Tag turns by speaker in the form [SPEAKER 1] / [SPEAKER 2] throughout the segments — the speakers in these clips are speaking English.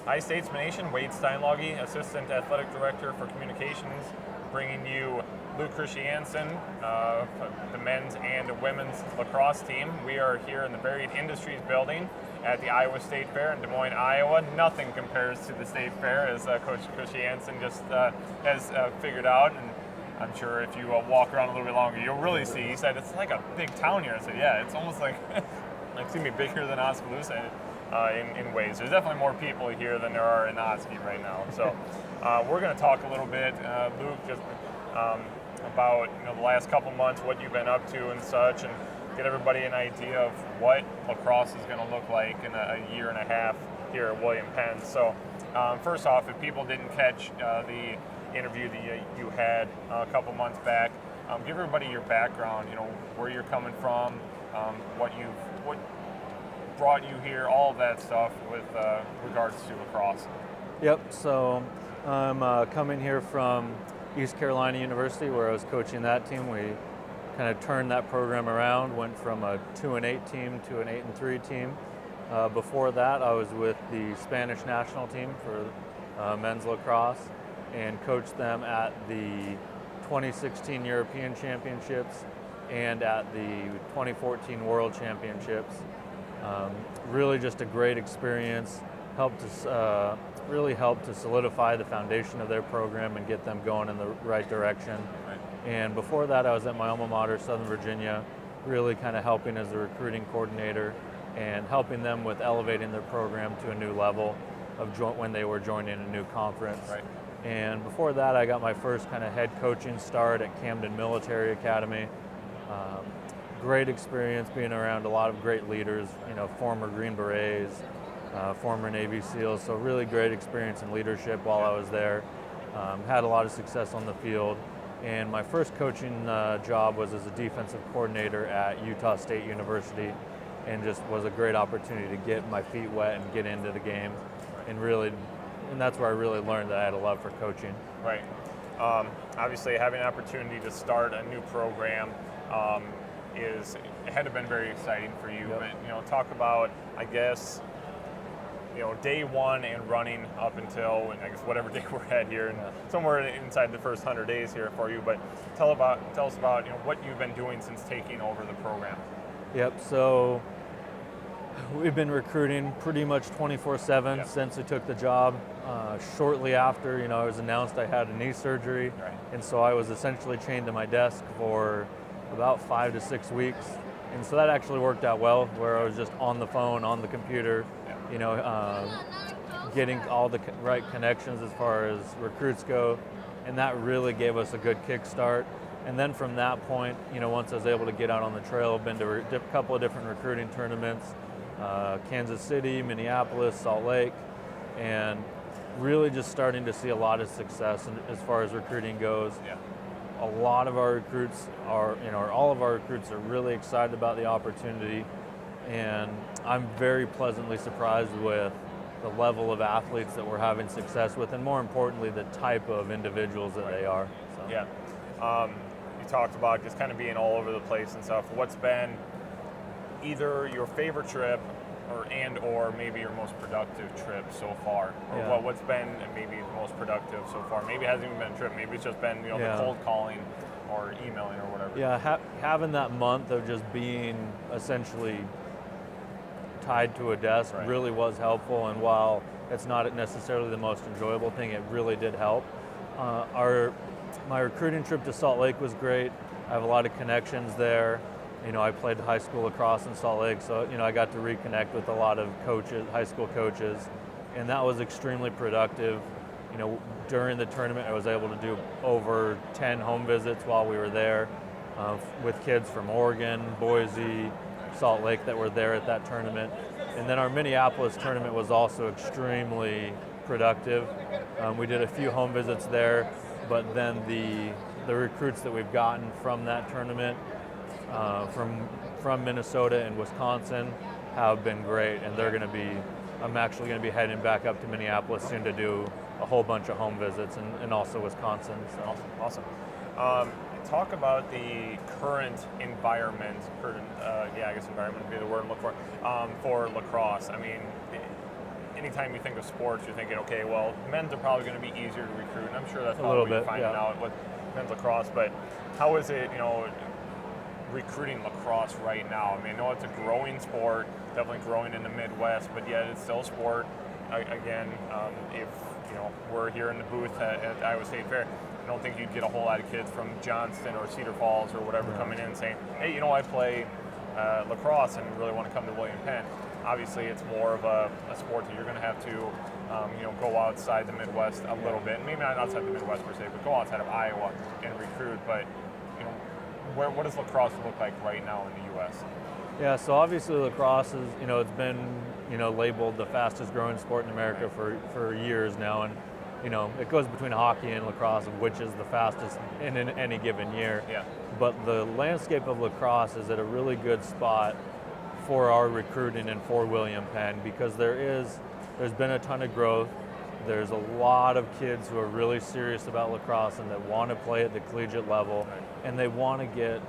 [SPEAKER 1] Hi, Statesman Nation. Wade Steinlogge, Assistant Athletic Director for Communications, bringing you Luke Christiansen, the men's and women's lacrosse team. We are here in the Varied Industries building at the Iowa State Fair in Des Moines, Iowa. Nothing compares to the State Fair, as Coach Christiansen just has figured out. And I'm sure if you walk around a little bit longer, you'll really see. He said, it's like a big town here. I said, yeah, it's almost like, it's going to be bigger than Oskaloosa in ways. There's definitely more people here than there are in Oski right now. So we're going to talk a little bit, Luke, just about the last couple months, what you've been up to and such, and get everybody an idea of what lacrosse is going to look like in a year and a half here at William Penn. So first off, if people didn't catch the interview that you had a couple months back, give everybody your background, where you're coming from, what brought you here, all of that stuff with regards to lacrosse.
[SPEAKER 2] Yep, so I'm coming here from East Carolina University, where I was coaching that team. We kind of turned that program around, went from a 2-8 team to an 8-3 team. Before that, I was with the Spanish national team for men's lacrosse and coached them at the 2016 European Championships and at the 2014 World Championships. Really just a great experience, really helped to solidify the foundation of their program and get them going in the right direction.
[SPEAKER 1] Right.
[SPEAKER 2] And before that, I was at my alma mater, Southern Virginia, really kind of helping as a recruiting coordinator and helping them with elevating their program to a new level of when they were joining a new conference.
[SPEAKER 1] Right.
[SPEAKER 2] And before that, I got my first kind of head coaching start at Camden Military Academy. Great experience being around a lot of great leaders, former Green Berets, former Navy SEALs, so really great experience in leadership while I was there. Had a lot of success on the field, and my first coaching job was as a defensive coordinator at Utah State University, and just was a great opportunity to get my feet wet and get into the game, and that's where I really learned that I had a love for coaching.
[SPEAKER 1] Right. Obviously, having an opportunity to start a new program had to been very exciting for you.
[SPEAKER 2] Yep.
[SPEAKER 1] But talk about, I guess, day one and running up until, I guess, whatever day we're at here, and somewhere inside the first 100 days here for you. But tell us about what you've been doing since taking over the program.
[SPEAKER 2] Yep. So we've been recruiting pretty much 24/7 since I took the job. Shortly after, it was announced I had a knee surgery,
[SPEAKER 1] right.
[SPEAKER 2] And so I was essentially chained to my desk for about 5 to 6 weeks, and so that actually worked out well, where I was just on the phone, on the computer, getting all the right connections as far as recruits go, and that really gave us a good kickstart. And then from that point, once I was able to get out on the trail, I've been to a couple of different recruiting tournaments, Kansas City, Minneapolis, Salt Lake, and really just starting to see a lot of success as far as recruiting goes.
[SPEAKER 1] Yeah.
[SPEAKER 2] A lot of our recruits all of our recruits are really excited about the opportunity, and I'm very pleasantly surprised with the level of athletes that we're having success with, and more importantly, the type of individuals that they are. So.
[SPEAKER 1] Yeah. You talked about just kind of being all over the place and stuff. What's been either your favorite trip or maybe your most productive trip so far? Or what's been maybe the most productive so far? Maybe it hasn't even been a trip. Maybe it's just been the cold calling or emailing or whatever.
[SPEAKER 2] Yeah, having that month of just being essentially tied to a desk really was helpful, and while it's not necessarily the most enjoyable thing, it really did help. My recruiting trip to Salt Lake was great. I have a lot of connections there. I played high school lacrosse in Salt Lake, so I got to reconnect with a lot of coaches, high school coaches, and that was extremely productive. During the tournament, I was able to do over 10 home visits while we were there with kids from Oregon, Boise, Salt Lake that were there at that tournament. And then our Minneapolis tournament was also extremely productive. We did a few home visits there, but then the recruits that we've gotten from that tournament, from Minnesota and Wisconsin, have been great, and I'm actually going to be heading back up to Minneapolis soon to do a whole bunch of home visits, and also Wisconsin. So.
[SPEAKER 1] Awesome. Talk about the current environment. I guess environment would be the word I'm looking for lacrosse. I mean, anytime you think of sports, you're thinking, okay, well, men's are probably going to be easier to recruit, and I'm sure that's
[SPEAKER 2] A
[SPEAKER 1] probably
[SPEAKER 2] little
[SPEAKER 1] what you're
[SPEAKER 2] bit,
[SPEAKER 1] finding
[SPEAKER 2] yeah.
[SPEAKER 1] out with men's lacrosse. But how is it, recruiting lacrosse right now? I mean, I know it's a growing sport, definitely growing in the Midwest, but yet it's still a sport. Again, if we're here in the booth at Iowa State Fair, I don't think you'd get a whole lot of kids from Johnston or Cedar Falls or whatever coming in saying, hey, I play lacrosse and really want to come to William Penn. Obviously, it's more of a sport that you're going to have to, go outside the Midwest a little bit. Maybe not outside the Midwest per se, but go outside of Iowa and recruit. But what does lacrosse look like right now in the U.S.?
[SPEAKER 2] Yeah, so obviously lacrosse is, it's been, labeled the fastest growing sport in America for years now, and it goes between hockey and lacrosse, which is the fastest in any given year.
[SPEAKER 1] Yeah.
[SPEAKER 2] But the landscape of lacrosse is at a really good spot for our recruiting and for William Penn, because there's been a ton of growth. There's a lot of kids who are really serious about lacrosse and that want to play at the collegiate level, and they want to get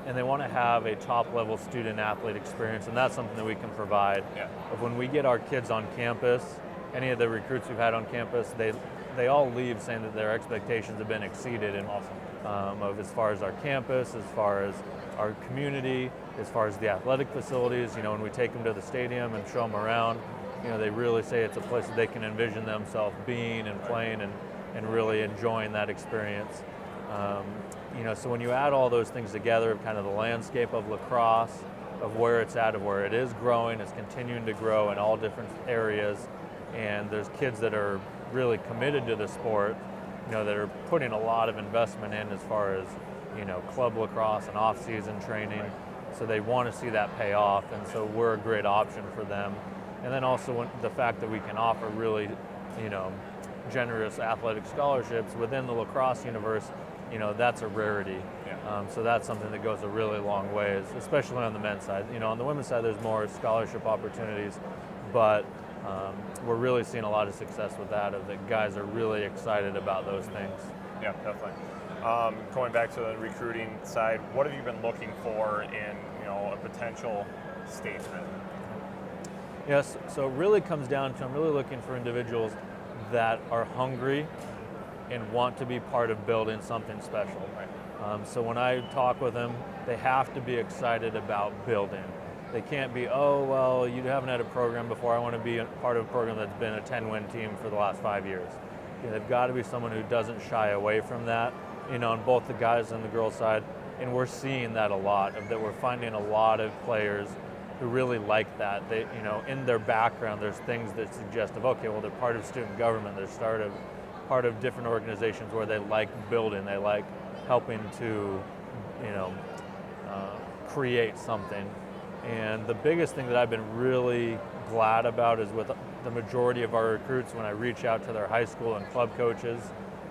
[SPEAKER 2] and they want to have a top-level student-athlete experience, and that's something that we can provide.
[SPEAKER 1] Yeah.
[SPEAKER 2] Of when we get our kids on campus, any of the recruits we've had on campus, they all leave saying that their expectations have been exceeded, and of as far as our campus, as far as our community, as far as the athletic facilities. When we take them to the stadium and show them around, they really say it's a place that they can envision themselves being and playing and really enjoying that experience. So when you add all those things together, of kind of the landscape of lacrosse, of where it's at, of where it is growing, it's continuing to grow in all different areas, and there's kids that are really committed to the sport, that are putting a lot of investment in as far as, club lacrosse and off-season training, so they want to see that pay off, and so we're a great option for them. And then also the fact that we can offer really, generous athletic scholarships within the lacrosse universe, that's a rarity.
[SPEAKER 1] Yeah.
[SPEAKER 2] So that's something that goes a really long ways, especially on the men's side. On the women's side, there's more scholarship opportunities, but we're really seeing a lot of success with that, of that guys are really excited about those things.
[SPEAKER 1] Yeah, definitely. Going back to the recruiting side, what have you been looking for in a potential statesman?
[SPEAKER 2] Yes, so it really comes down to, I'm really looking for individuals that are hungry and want to be part of building something special.
[SPEAKER 1] Right.
[SPEAKER 2] So when I talk with them, they have to be excited about building. They can't be, oh, well, you haven't had a program before, I want to be part of a program that's been a 10-win team for the last 5 years. They've got to be someone who doesn't shy away from that, on both the guys and the girls side. And we're seeing that a lot, that we're finding a lot of players who really like that. They, in their background, there's things that suggest okay, well, they're part of student government, they're part of different organizations where they like building, they like helping to, create something. And the biggest thing that I've been really glad about is with the majority of our recruits, when I reach out to their high school and club coaches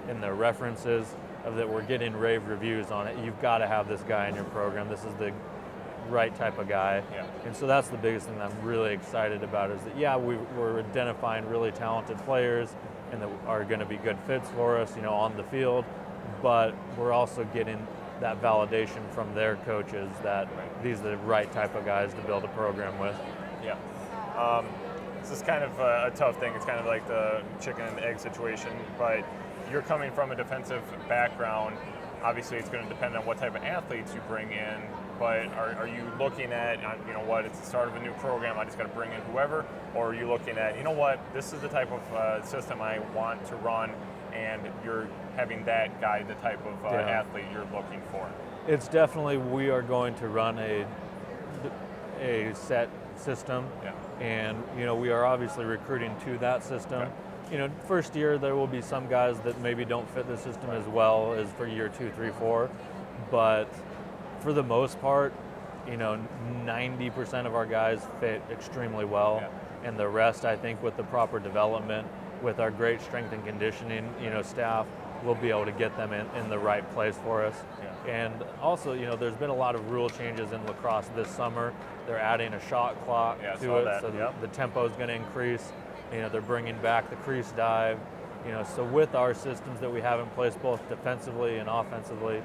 [SPEAKER 2] and their references, of that we're getting rave reviews on it. You've got to have this guy in your program. This is the right type of guy.
[SPEAKER 1] Yeah.
[SPEAKER 2] And so that's the biggest thing that I'm really excited about, is that we're identifying really talented players and that are going to be good fits for us, on the field, but we're also getting that validation from their coaches that these are the right type of guys to build a program with.
[SPEAKER 1] Yeah. This is kind of a tough thing. It's kind of like the chicken and egg situation, but you're coming from a defensive background. Obviously, it's going to depend on what type of athletes you bring in, but are you looking at, it's the start of a new program, I just got to bring in whoever, or are you looking at, this is the type of system I want to run, and you're having that guide the type of athlete you're looking for?
[SPEAKER 2] It's definitely, we are going to run a set system, and we are obviously recruiting to that system.
[SPEAKER 1] Okay.
[SPEAKER 2] First year there will be some guys that maybe don't fit the system as well as for year 2, 3, 4, but for the most part, 90% of our guys fit extremely well, and the rest, I think, with the proper development, with our great strength and conditioning, staff, we'll be able to get them in the right place for us. And also, there's been a lot of rule changes in lacrosse this summer. They're adding a shot clock to it, so the tempo is going to increase. They're bringing back the crease dive. So with our systems that we have in place, both defensively and offensively,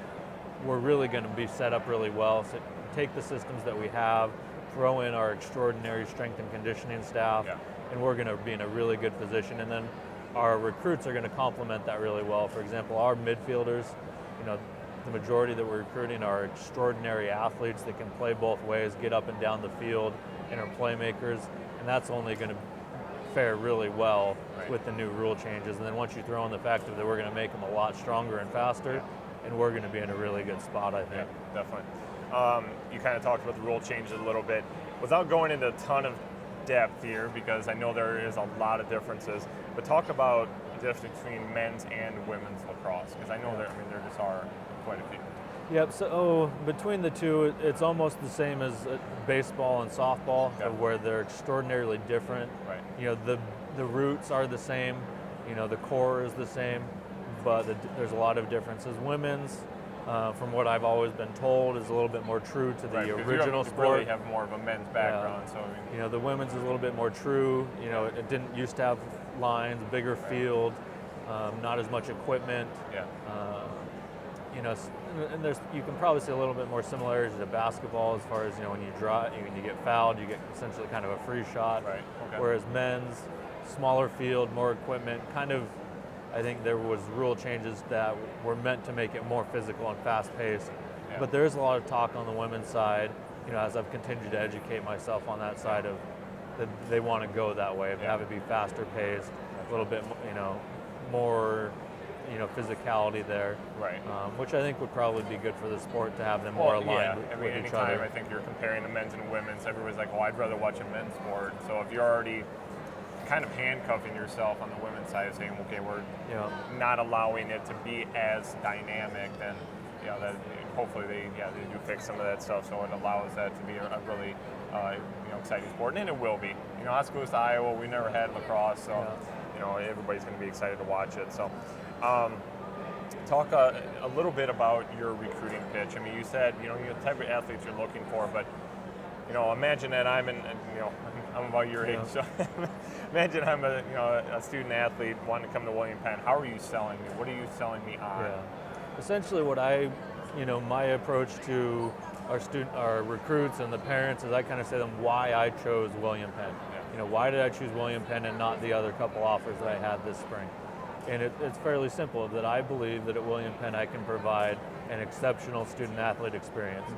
[SPEAKER 2] we're really going to be set up really well. So take the systems that we have, throw in our extraordinary strength and conditioning staff, and we're going to be in a really good position. And then our recruits are going to complement that really well. For example, our midfielders, the majority that we're recruiting are extraordinary athletes that can play both ways, get up and down the field, and are playmakers, and that's only going to fare really well with the new rule changes. And then once you throw in the fact that we're going to make them a lot stronger and faster, and we're going to be in a really good spot, I think.
[SPEAKER 1] Yeah, definitely. You kind of talked about the rule changes a little bit. Without going into a ton of depth here, because I know there is a lot of differences, but talk about the difference between men's and women's lacrosse, because I know there just are quite a few.
[SPEAKER 2] Yep, so between the two, it's almost the same as baseball and softball, where they're extraordinarily different.
[SPEAKER 1] Right.
[SPEAKER 2] The roots are the same, the core is the same, but there's a lot of differences. Women's, from what I've always been told, is a little bit more true to the original sport.
[SPEAKER 1] You really have more of a men's background, so
[SPEAKER 2] the women's is a little bit more true. It didn't used to have lines, bigger field, not as much equipment.
[SPEAKER 1] Yeah.
[SPEAKER 2] And you can probably see a little bit more similarities to basketball as far as when you get fouled, you get essentially kind of a free shot.
[SPEAKER 1] Right. Okay.
[SPEAKER 2] Whereas men's, smaller field, more equipment, kind of. I think there was rule changes that were meant to make it more physical and fast-paced. Yeah. But there is a lot of talk on the women's side, as I've continued to educate myself on that side of that they want to go that way, have it be faster paced, a little bit, more, physicality there.
[SPEAKER 1] Right.
[SPEAKER 2] Which I think would probably be good for the sport to have them more aligned with each other.
[SPEAKER 1] Anytime I think you're comparing the men's and women's, everybody's like, I'd rather watch a men's sport. So if you're already kind of handcuffing yourself on the women's side of saying, okay, we're not allowing it to be as dynamic, then that hopefully they do fix some of that stuff, so it allows that to be a really exciting sport, and it will be. Oskaloosa, Iowa, we never had lacrosse, so everybody's going to be excited to watch it. So, talk a little bit about your recruiting pitch. I mean, you said the type of athletes you're looking for, but imagine that I'm I'm about your age, so imagine I'm a student athlete wanting to come to William Penn. How are you selling me? What are you selling me on?
[SPEAKER 2] Yeah. Essentially what my approach to our recruits and the parents is I kind of say to them why I chose William Penn. Yeah. Why did I choose William Penn and not the other couple offers that I had this spring? And it's fairly simple, that I believe that at William Penn I can provide an exceptional student athlete experience.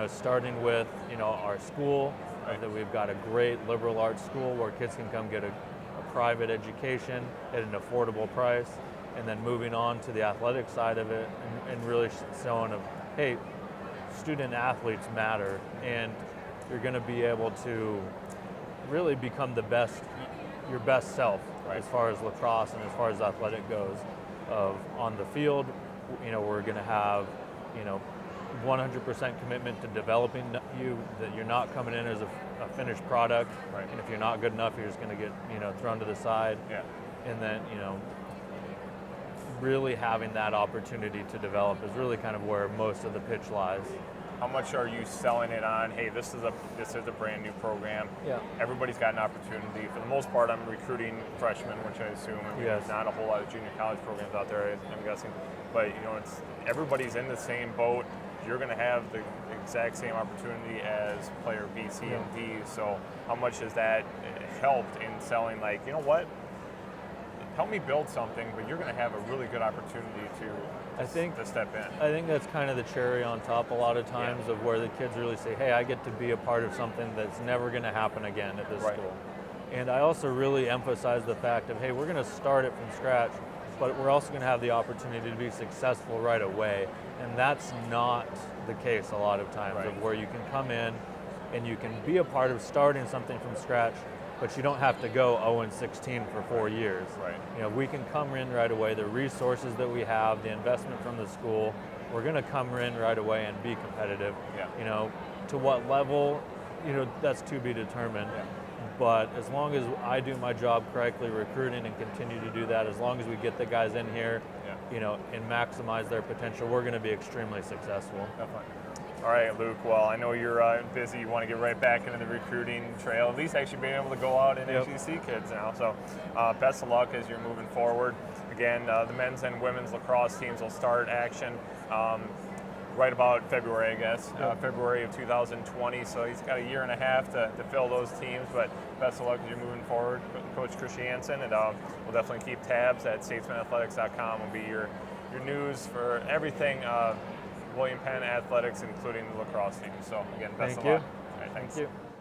[SPEAKER 2] Starting with our school, that we've got a great liberal arts school where kids can come get a private education at an affordable price, and then moving on to the athletic side of it and really showing hey, student athletes matter, and you're going to be able to really become your best self as far as lacrosse and as far as athletic goes. On the field, we're going to have 100% commitment to developing you, that you're not coming in as a finished product, and if you're not good enough, you're just going to get thrown to the side. Yeah. And then really having that opportunity to develop is really kind of where most of the pitch lies.
[SPEAKER 1] How much are you selling it on? Hey, this is a brand new program. Yeah. Everybody's got an opportunity. For the most part, I'm recruiting freshmen, which I assume. There's not a whole lot of junior college programs out there, I'm guessing. But everybody's in the same boat. You're going to have the exact same opportunity as player B, C, and D. So how much has that helped in selling? Like, help me build something, but you're going to have a really good opportunity to step in.
[SPEAKER 2] I think that's kind of the cherry on top a lot of times of where the kids really say, hey, I get to be a part of something that's never going to happen again at this school. And I also really emphasize the fact of, hey, we're going to start it from scratch, but we're also going to have the opportunity to be successful right away. And that's not the case a lot of times, of where you can come in and you can be a part of starting something from scratch, but you don't have to go 0-16 for 4 years. Right. We can come in right away. The resources that we have, the investment from the school, we're going to come in right away and be competitive. Yeah. To what level, that's to be determined. Yeah. But as long as I do my job correctly, recruiting, and continue to do that, as long as we get the guys in here, and maximize their potential, we're going to be extremely successful.
[SPEAKER 1] Definitely. All right, Luke. Well, I know you're busy. You want to get right back into the recruiting trail, at least actually being able to go out and actually see kids now. So best of luck as you're moving forward. Again, the men's and women's lacrosse teams will start action right about February, I guess,
[SPEAKER 2] Yep.
[SPEAKER 1] February of 2020. So he's got a year and a half to fill those teams. But best of luck as you're moving forward, Coach Christiansen, and we'll definitely keep tabs at statesmanathletics.com. Will be your news for everything William Penn athletics, including the lacrosse team. So again, best of luck. All right, thanks.
[SPEAKER 2] Thank you.